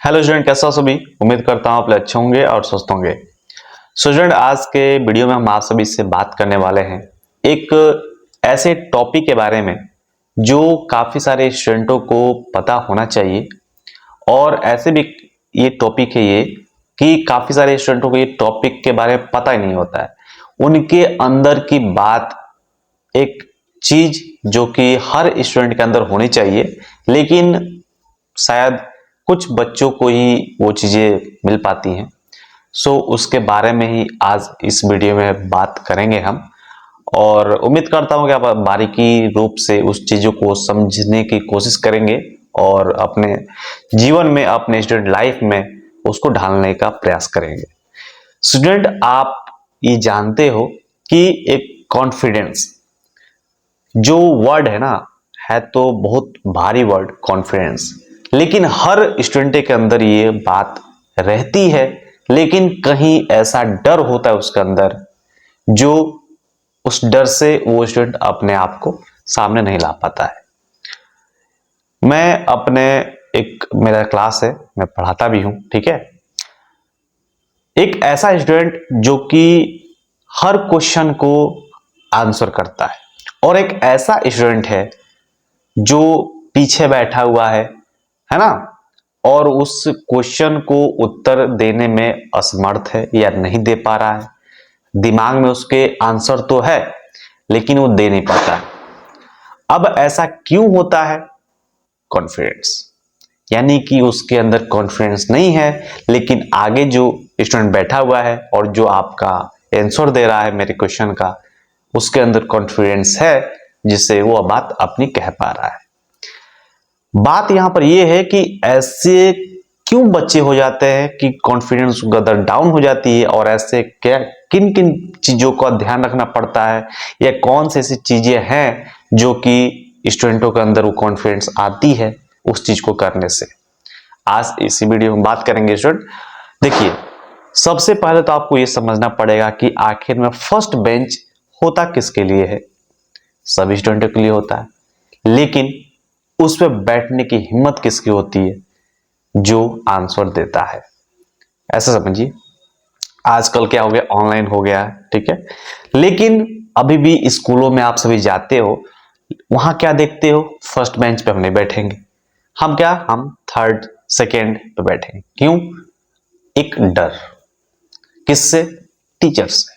Hello student, कैसे हो सभी। उम्मीद करता हूँ आप लोग अच्छे होंगे और स्वस्थ होंगे। स्टूडेंट, आज के वीडियो में हम आप सभी से बात करने वाले हैं एक ऐसे टॉपिक के बारे में जो काफी सारे स्टूडेंटों को पता होना चाहिए। और ऐसे भी ये टॉपिक है ये कि काफी सारे स्टूडेंटों को ये टॉपिक के बारे में पता ही नहीं होता है। उनके अंदर की बात, एक चीज जो कि हर स्टूडेंट के अंदर होनी चाहिए, लेकिन शायद कुछ बच्चों को ही वो चीजें मिल पाती हैं। उसके बारे में ही आज इस वीडियो में बात करेंगे हम। और उम्मीद करता हूं कि आप बारीकी रूप से उस चीजों को समझने की कोशिश करेंगे और अपने जीवन में, अपने स्टूडेंट लाइफ में उसको ढालने का प्रयास करेंगे। स्टूडेंट, आप ये जानते हो कि एक कॉन्फिडेंस जो वर्ड है ना, है तो बहुत भारी वर्ड कॉन्फिडेंस, लेकिन हर स्टूडेंट के अंदर ये बात रहती है। लेकिन कहीं ऐसा डर होता है उसके अंदर, जो उस डर से वो स्टूडेंट अपने आप को सामने नहीं ला पाता है। मैं अपने एक मेरा क्लास है, मैं पढ़ाता भी हूं, ठीक है। एक ऐसा स्टूडेंट जो कि हर क्वेश्चन को आंसर करता है, और एक ऐसा स्टूडेंट है जो पीछे बैठा हुआ है ना, और उस क्वेश्चन को उत्तर देने में असमर्थ है या नहीं दे पा रहा है। दिमाग में उसके आंसर तो है लेकिन वो दे नहीं पाता है। अब ऐसा क्यों होता है? कॉन्फिडेंस, यानी कि उसके अंदर कॉन्फिडेंस नहीं है, लेकिन आगे जो स्टूडेंट बैठा हुआ है और जो आपका आंसर दे रहा है मेरे क्वेश्चन का, उसके अंदर कॉन्फिडेंस है, जिससे वो बात अपनी कह पा रहा है। बात यहां पर यह है कि ऐसे क्यों बच्चे हो जाते हैं कि कॉन्फिडेंस गदर डाउन हो जाती है, और ऐसे क्या किन किन चीजों का ध्यान रखना पड़ता है, या कौन सी ऐसी चीजें हैं जो कि स्टूडेंटों के अंदर वो कॉन्फिडेंस आती है उस चीज को करने से। आज इसी वीडियो में बात करेंगे स्टूडेंट। देखिए, सबसे पहले तो आपको यह समझना पड़ेगा कि आखिर में फर्स्ट बेंच होता किसके लिए है। सभी स्टूडेंटों के लिए होता है, लेकिन उस पर बैठने की हिम्मत किसकी होती है? जो आंसर देता है। ऐसा समझिए, आजकल क्या हो गया, ऑनलाइन हो गया, ठीक है। लेकिन अभी भी स्कूलों में आप सभी जाते हो, वहां क्या देखते हो? फर्स्ट बेंच पे हम नहीं बैठेंगे, हम थर्ड सेकेंड पे बैठेंगे। क्यों? एक डर। किससे? टीचर से।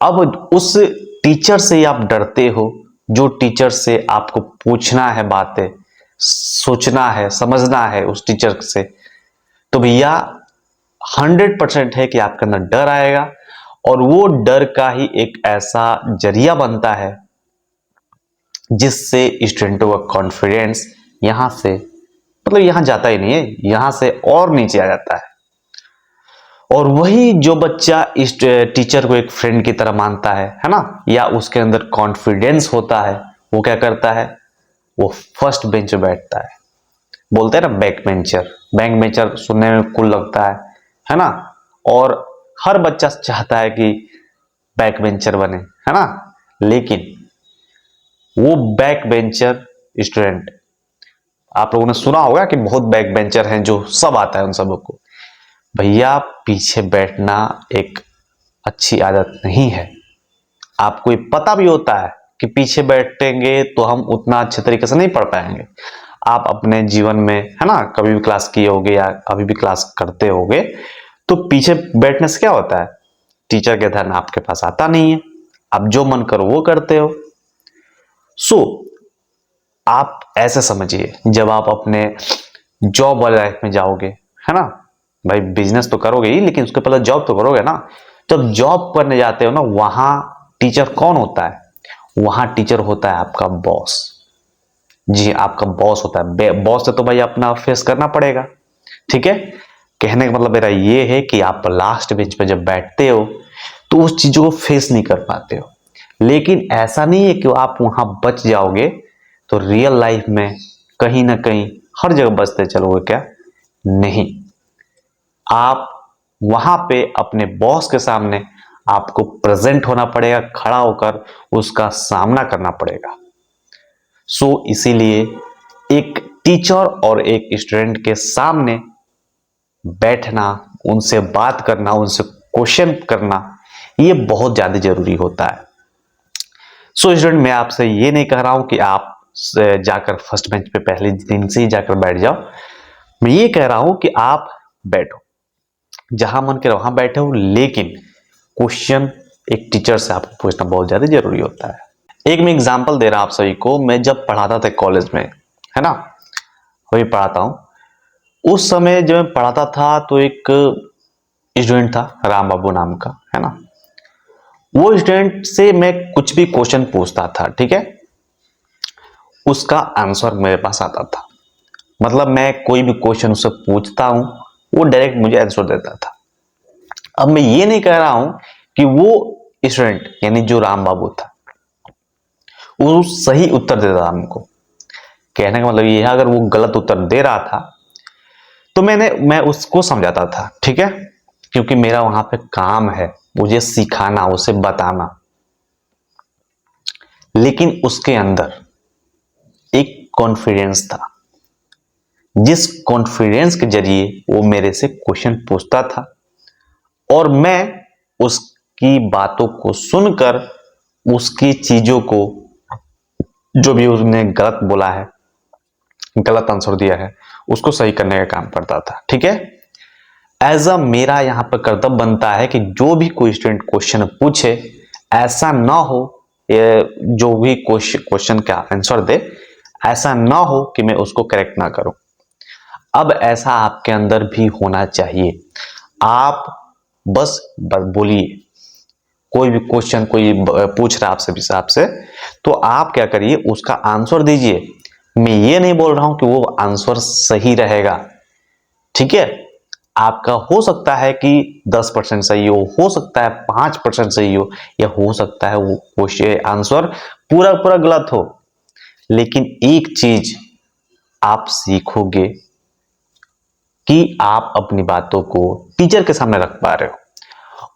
अब उस टीचर से आप डरते हो, जो टीचर से आपको पूछना है बातें, सोचना है, समझना है उस टीचर से, तो भैया 100% है कि आपके अंदर डर आएगा। और वो डर का ही एक ऐसा जरिया बनता है जिससे स्टूडेंटों का कॉन्फिडेंस यहां से, मतलब यहां जाता ही नहीं है, यहां से और नीचे आ जाता है। और वही जो बच्चा इस टीचर को एक फ्रेंड की तरह मानता है ना, या उसके अंदर कॉन्फिडेंस होता है, वो क्या करता है? वो फर्स्ट बेंच पे बैठता है। बोलते हैं ना बैक बेंचर। बैक बेंचर सुनने में कूल लगता है ना। और हर बच्चा चाहता है कि बैक बेंचर बने, है ना। लेकिन वो बैक बेंचर स्टूडेंट, आप लोगों ने सुना होगा कि बहुत बैक बेंचर हैं जो सब आता है उन सबों को। भैया, पीछे बैठना एक अच्छी आदत नहीं है। आपको ये पता भी होता है कि पीछे बैठेंगे तो हम उतना अच्छे तरीके से नहीं पढ़ पाएंगे। आप अपने जीवन में, है ना, कभी भी क्लास किए होगे या अभी भी क्लास करते होगे, तो पीछे बैठने से क्या होता है? टीचर का ध्यान आपके पास आता नहीं है, आप जो मन करो वो करते हो। सो आप ऐसे समझिए, जब आप अपने जॉब वाले लाइफ में जाओगे, है ना, भाई बिजनेस तो करोगे ही, लेकिन उसके पहले जॉब तो करोगे ना। जब जॉब करने जाते हो ना, वहां टीचर कौन होता है? वहां टीचर होता है आपका बॉस। जी, आपका बॉस होता है। बॉस से तो भाई अपना फेस करना पड़ेगा, ठीक है। कहने का मतलब मेरा ये है कि आप लास्ट बेंच पे जब बैठते हो तो उस चीजों को फेस नहीं कर पाते हो। लेकिन ऐसा नहीं है कि आप वहां बच जाओगे तो रियल लाइफ में कहीं ना कहीं हर जगह बचते चलोगे क्या? नहीं। आप वहां पे अपने बॉस के सामने आपको प्रेजेंट होना पड़ेगा, खड़ा होकर उसका सामना करना पड़ेगा। इसीलिए एक टीचर और एक स्टूडेंट के सामने बैठना, उनसे बात करना, उनसे क्वेश्चन करना, ये बहुत ज्यादा जरूरी होता है। सो स्टूडेंट, मैं आपसे ये नहीं कह रहा हूं कि आप जाकर फर्स्ट बेंच पे पहले दिन से ही जाकर बैठ जाओ। मैं ये कह रहा हूं कि आप बैठो, जहां मन करे वहां बैठो, लेकिन क्वेश्चन एक टीचर से आपको पूछना बहुत ज्यादा जरूरी होता है। एक मैं एग्जांपल दे रहा हूं आप सभी को। मैं जब पढ़ाता था कॉलेज में, है ना, वही पढ़ाता हूं, उस समय जब मैं पढ़ाता था तो एक स्टूडेंट था राम बाबू नाम का, है ना। वो स्टूडेंट से मैं कुछ भी क्वेश्चन पूछता था, ठीक है, उसका आंसर मेरे पास आता था। मतलब मैं कोई भी क्वेश्चन उससे पूछता हूं, वो डायरेक्ट मुझे आंसर देता था। अब मैं ये नहीं कह रहा हूं कि वो स्टूडेंट यानी जो राम बाबू था वो सही उत्तर देता था हमको। कहने का मतलब ये है, अगर वो गलत उत्तर दे रहा था तो मैं उसको समझाता था, ठीक है, क्योंकि मेरा वहां पे काम है मुझे सिखाना, उसे बताना। लेकिन उसके अंदर एक कॉन्फिडेंस था, जिस कॉन्फिडेंस के जरिए वो मेरे से क्वेश्चन पूछता था और मैं उसकी बातों को सुनकर उसकी चीजों को, जो भी उसने गलत बोला है, गलत आंसर दिया है, उसको सही करने का काम करता था, ठीक है। एज अ मेरा यहां पर कर्तव्य बनता है कि जो भी कोई स्टूडेंट क्वेश्चन पूछे, ऐसा ना हो, जो भी क्वेश्चन का आंसर दे, ऐसा ना हो कि मैं उसको करेक्ट ना करूं। अब ऐसा आपके अंदर भी होना चाहिए। आप बस बोलिए, कोई भी क्वेश्चन कोई पूछ रहा है आपसे, तो आप क्या करिए, उसका आंसर दीजिए। मैं ये नहीं बोल रहा हूं कि वो आंसर सही रहेगा, ठीक है। आपका हो सकता है कि 10% सही हो सकता है 5% सही हो, या हो सकता है वो क्वेश्चन आंसर पूरा पूरा गलत हो। लेकिन एक चीज आप सीखोगे कि आप अपनी बातों को टीचर के सामने रख पा रहे हो,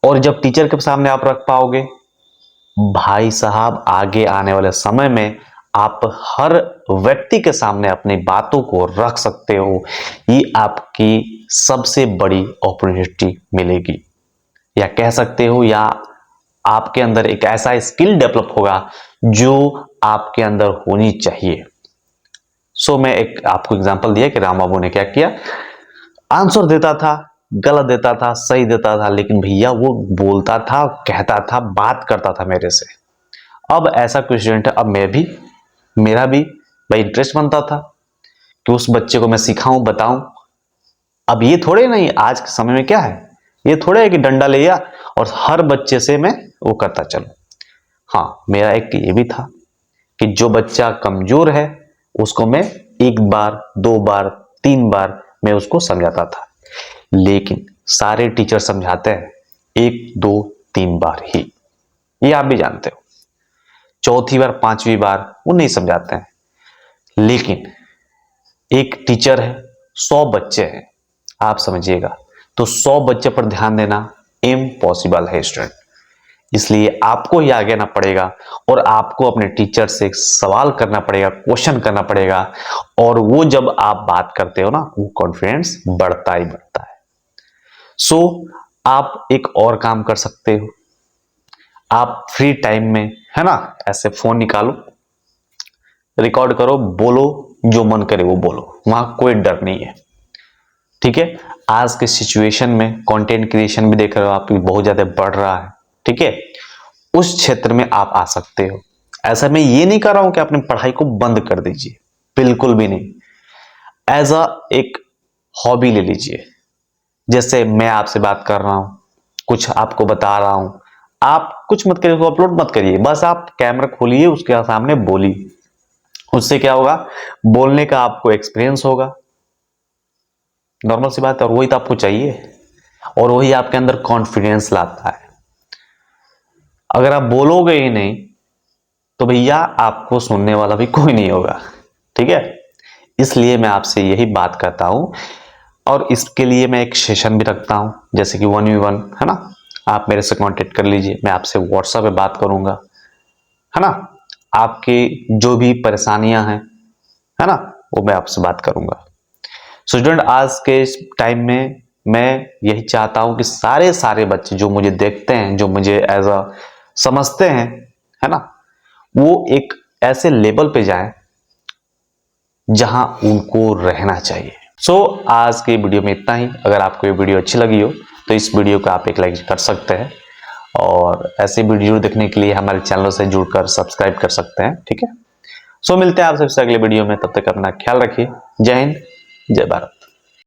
और जब टीचर के सामने आप रख पाओगे, भाई साहब, आगे आने वाले समय में आप हर व्यक्ति के सामने अपनी बातों को रख सकते हो। ये आपकी सबसे बड़ी अपॉर्चुनिटी मिलेगी, या कह सकते हो, या आपके अंदर एक ऐसा स्किल डेवलप होगा जो आपके अंदर होनी चाहिए। सो मैं एक आपको एग्जांपल दिया कि राम बाबू ने क्या किया, आंसर देता था, गलत देता था, सही देता था, लेकिन भैया वो बोलता था, कहता था, बात करता था मेरे से। अब ऐसा कोई स्टूडेंट है, अब मेरा भी भाई इंटरेस्ट बनता था कि उस बच्चे को मैं सिखाऊं, बताऊं। अब ये थोड़े नहीं, आज के समय में क्या है, ये थोड़े है कि डंडा ले लिया और हर बच्चे से मैं वो करता चलूं। हाँ, मेरा एक ये भी था कि जो बच्चा कमजोर है उसको मैं एक बार, दो बार, तीन बार मैं उसको समझाता था। लेकिन सारे टीचर समझाते हैं एक, दो, तीन बार ही, ये आप भी जानते हो। चौथी बार, पांचवी बार वो नहीं समझाते हैं। लेकिन एक टीचर है, 100 बच्चे हैं, आप समझिएगा, तो 100 बच्चे पर ध्यान देना इम्पॉसिबल है स्टूडेंट। इसलिए आपको ही आगे आना पड़ेगा और आपको अपने टीचर से सवाल करना पड़ेगा, क्वेश्चन करना पड़ेगा। और वो जब आप बात करते हो ना, वो कॉन्फिडेंस बढ़ता ही बढ़ता है। सो आप एक और काम कर सकते हो, आप फ्री टाइम में, है ना, ऐसे फोन निकालो, रिकॉर्ड करो, बोलो, जो मन करे वो बोलो, वहां कोई डर नहीं है, ठीक है। आज के सिचुएशन में कंटेंट क्रिएशन भी देख रहे हो आप, बहुत ज्यादा बढ़ रहा है, ठीक है। उस क्षेत्र में आप आ सकते हो। ऐसा मैं ये नहीं कर रहा हूं कि अपनी पढ़ाई को बंद कर दीजिए, बिल्कुल भी नहीं। एज अ एक हॉबी ले लीजिए। जैसे मैं आपसे बात कर रहा हूं, कुछ आपको बता रहा हूं, आप कुछ मत करिए, अपलोड मत करिए, बस आप कैमरा खोलिए, उसके सामने बोलिए। उससे क्या होगा, बोलने का आपको एक्सपीरियंस होगा, नॉर्मल सी बात है, और वही तो आपको चाहिए, और वही आपके अंदर कॉन्फिडेंस लाता है। अगर आप बोलोगे ही नहीं तो भैया आपको सुनने वाला भी कोई नहीं होगा, ठीक है। इसलिए मैं आपसे यही बात करता हूं, और इसके लिए मैं एक सेशन भी रखता हूं, जैसे कि 1v1, है ना। आप मेरे से कांटेक्ट कर लीजिए, मैं आपसे व्हाट्सएप पे बात करूंगा, है ना। आपकी जो भी परेशानियां हैं, है ना, वो मैं आपसे बात करूंगा। सो स्टूडेंट, आज के इस टाइम में मैं यही चाहता हूं कि सारे बच्चे जो मुझे देखते हैं, जो मुझे एज अ समझते हैं, है ना, वो एक ऐसे लेवल पे जाएं जहां उनको रहना चाहिए। आज की वीडियो में इतना ही। अगर आपको ये वीडियो अच्छी लगी हो तो इस वीडियो को आप एक लाइक कर सकते हैं और ऐसे वीडियो देखने के लिए हमारे चैनल से जुड़कर सब्सक्राइब कर सकते हैं। ठीक है, मिलते हैं आपसे अगले वीडियो में। तब तक अपना ख्याल रखिए। जय हिंद, जय भारत।